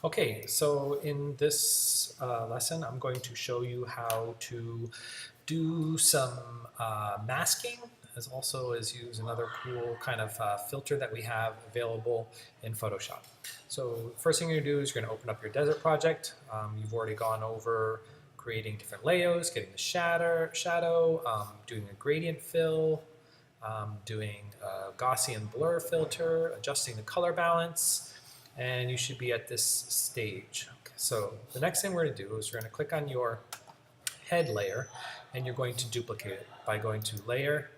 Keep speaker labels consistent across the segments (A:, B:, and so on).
A: Okay, so in this lesson, I'm going to show you how to do some masking, as also as use another cool kind of filter that we have available in Photoshop. So first thing you're going to do is you're going to open up your desert project. You've already gone over creating different layers, getting the shadow, doing a gradient fill, doing a Gaussian blur filter, adjusting the color balance, and you should be at this stage. Okay, so the next thing we're going to do is we're going to click on your head layer, and you're going to duplicate it by going to Layer,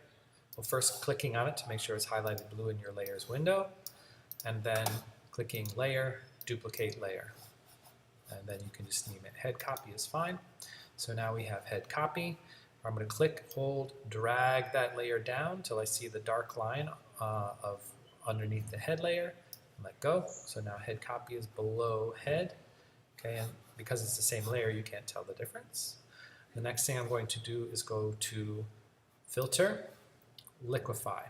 A: well, first clicking on it to make sure it's highlighted blue in your Layers window, and then clicking Layer, Duplicate Layer. And then you can just name it Head Copy is fine. So now we have Head Copy. I'm going to click, hold, drag that layer down till I see the dark line of underneath the head layer. Let go. So now head copy is below head. Okay, and because it's the same layer, you can't tell the difference. The next thing I'm going to do is go to Filter, Liquify.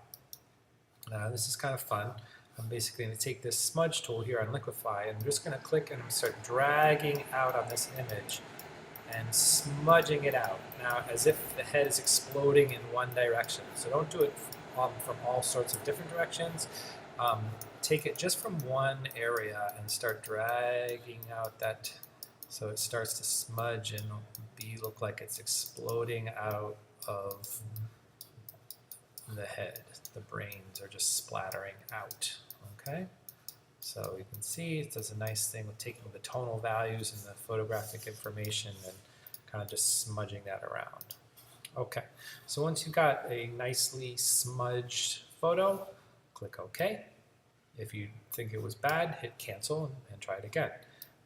A: Now this is kind of fun. I'm basically going to take this smudge tool here on Liquify, and I'm just going to click and start dragging out on this image and smudging it out. Now, as if the head is exploding in one direction. So don't do it from all sorts of different directions. Take it just from one area and start dragging out that, so it starts to smudge and look like it's exploding out of the head. The brains are just splattering out. Okay, so you can see it does a nice thing with taking the tonal values and the photographic information and kind of just smudging that around. Okay, so once you've got a nicely smudged photo, click OK. If you think it was bad, hit cancel and try it again.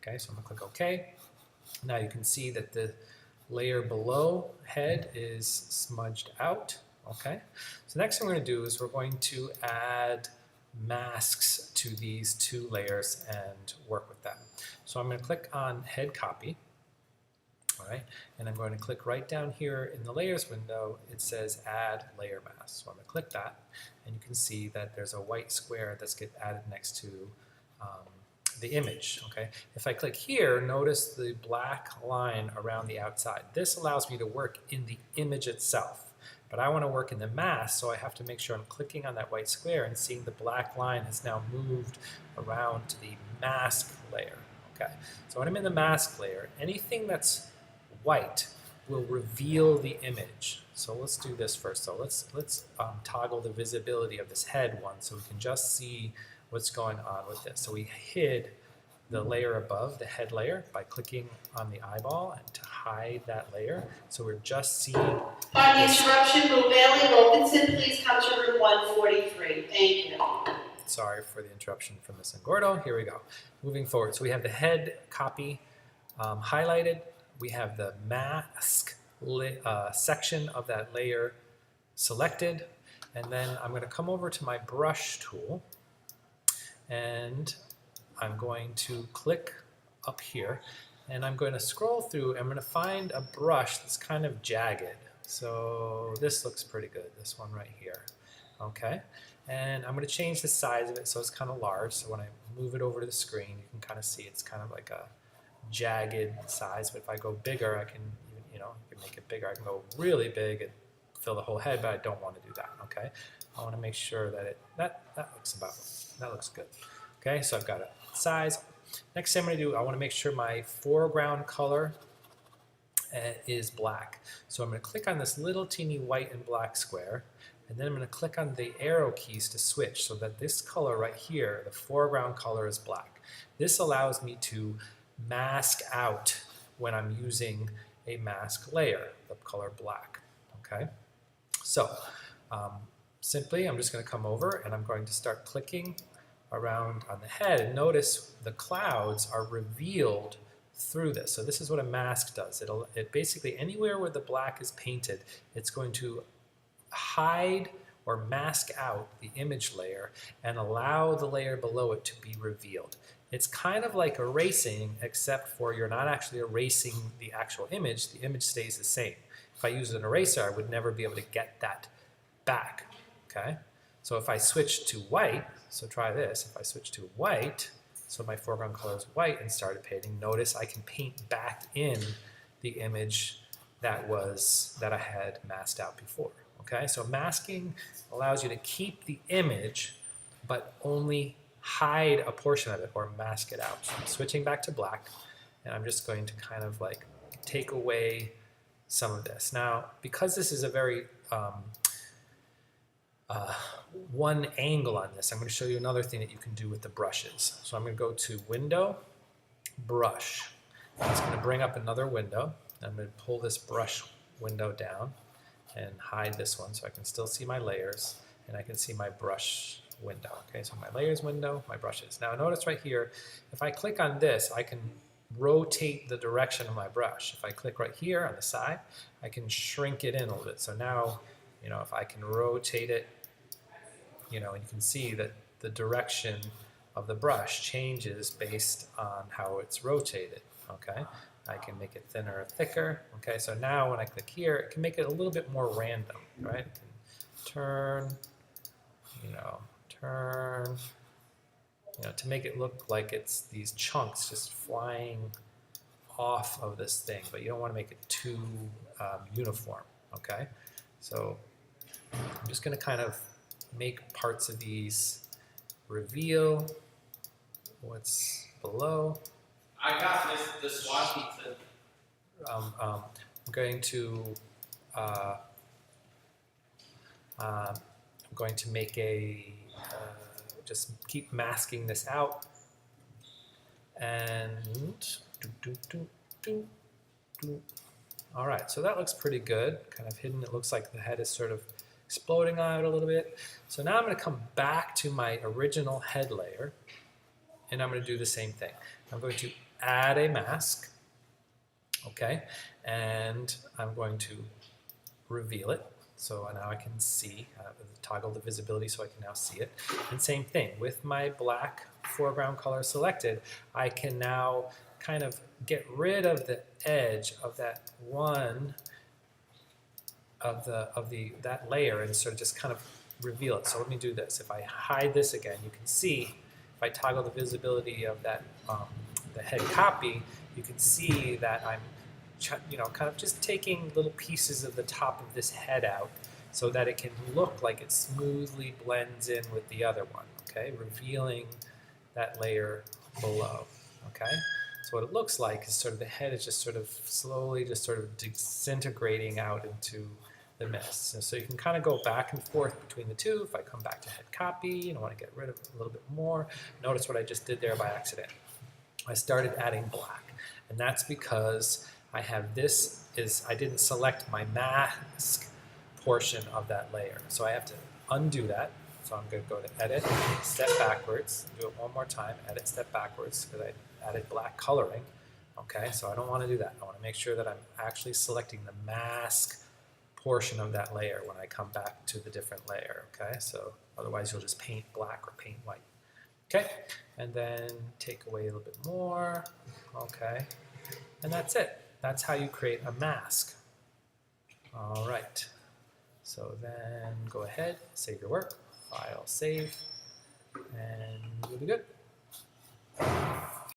A: Okay, so I'm going to click OK. Now you can see that the layer below head is smudged out. Okay, so next thing we're going to do is we're going to add masks to these two layers and work with them. So I'm going to click on head copy. All right, and I'm going to click right down here in the layers window. It says add layer mask. So I'm going to click that, and you can see that there's a white square that's get added next to the image. Okay, if I click here, notice the black line around the outside. This allows me to work in the image itself, but I want to work in the mask, so I have to make sure I'm clicking on that white square and seeing the black line has now moved around to the mask layer. Okay, so when I'm in the mask layer, anything that's white will reveal the image. So let's do this first. So let's toggle the visibility of this head one so we can just see what's going on with this. So we hid the layer above, the head layer, by clicking on the eyeball and to hide that layer. So we're just seeing.
B: Pardon the interruption. Will Bailey Wilkinson please come to room 143? Thank you.
A: Sorry for the interruption from Ms. Engordo. Here we go. Moving forward. So we have the head copy highlighted. We have the mask section of that layer selected. And then I'm going to come over to my brush tool. And I'm going to click up here. And I'm going to scroll through. I'm going to find a brush that's kind of jagged. So this looks pretty good. This one right here. Okay. And I'm going to change the size of it so it's kind of large. So when I move it over to the screen, you can kind of see it's kind of like a jagged size. But if I go bigger, I can, you can make it bigger. I can go really big and fill the whole head, but I don't want to do that. Okay. I want to make sure that that looks good. Okay. So I've got a size. Next thing I'm going to do, I want to make sure my foreground color is black. So I'm going to click on this little teeny white and black square, and then I'm going to click on the arrow keys to switch so that this color right here, the foreground color, is black. This allows me to mask out when I'm using a mask layer, the color black. Okay, so simply I'm just going to come over and I'm going to start clicking around on the head, and notice the clouds are revealed through this. So this is what a mask does. It basically, anywhere where the black is painted, it's going to hide or mask out the image layer and allow the layer below it to be revealed. It's kind of like erasing, except for you're not actually erasing the actual image. The image stays the same. If I use an eraser, I would never be able to get that back. Okay? So if I switch to white, so try this. If I switch to white, So my foreground color is white and started painting. Notice I can paint back in the image that I had masked out before. Okay, so masking allows you to keep the image, but only hide a portion of it or mask it out. So I'm switching back to black, and I'm just going to kind of like take away some of this. Now, because this is a very one angle on this, I'm going to show you another thing that you can do with the brushes. So I'm going to go to Window, Brush. It's going to bring up another window. I'm going to pull this brush window down and hide this one so I can still see my layers and I can see my brush window. Okay, so my layers window, my brushes. Now notice right here, if I click on this, I can rotate the direction of my brush. If I click right here on the side, I can shrink it in a little bit. So now, you know, if I can rotate it, you know, and you can see that the direction of the brush changes based on how it's rotated. Okay, I can make it thinner or thicker. Okay, so now when I click here, it can make it a little bit more random, right? It can turn, you know, to make it look like it's these chunks just flying off of this thing, but you don't want to make it too uniform. Okay, so I'm just going to kind of make parts of these reveal what's below.
C: I got this, the SWAT pizza.
A: I'm going to make a, just keep masking this out, and all right, so that looks pretty good, kind of hidden. It looks like the head is sort of exploding out a little bit. So now I'm going to come back to my original head layer, and I'm going to do the same thing. I'm going to add a mask, okay, and I'm going to reveal it. So now I can see, toggle the visibility so I can now see it. And same thing, with my black foreground color selected, I can now kind of get rid of the edge of that one of that layer and sort of just kind of reveal it. So let me do this. If I hide this again, you can see, if I toggle the visibility of that the head copy, you can see that I'm, you know, kind of just taking little pieces of the top of this head out so that it can look like it smoothly blends in with the other one, okay? Revealing that layer below, okay? So what it looks like is sort of the head is just sort of slowly just sort of disintegrating out into the mist. And so you can kind of go back and forth between the two. If I come back to head copy and I want to get rid of it a little bit more, notice what I just did there by accident. I started adding black, and that's because I have this I didn't select my mask portion of that layer. So I have to undo that. So I'm going to go to edit, step backwards, do it one more time, edit, step backwards, because I added black coloring. Okay, so I don't want to do that. I want to make sure that I'm actually selecting the mask portion of that layer when I come back to the different layer. Okay, so otherwise you'll just paint black or paint white. Okay, and then take away a little bit more. Okay, and that's it. That's how you create a mask. All right, so then go ahead, save your work, file, save, and you'll be good.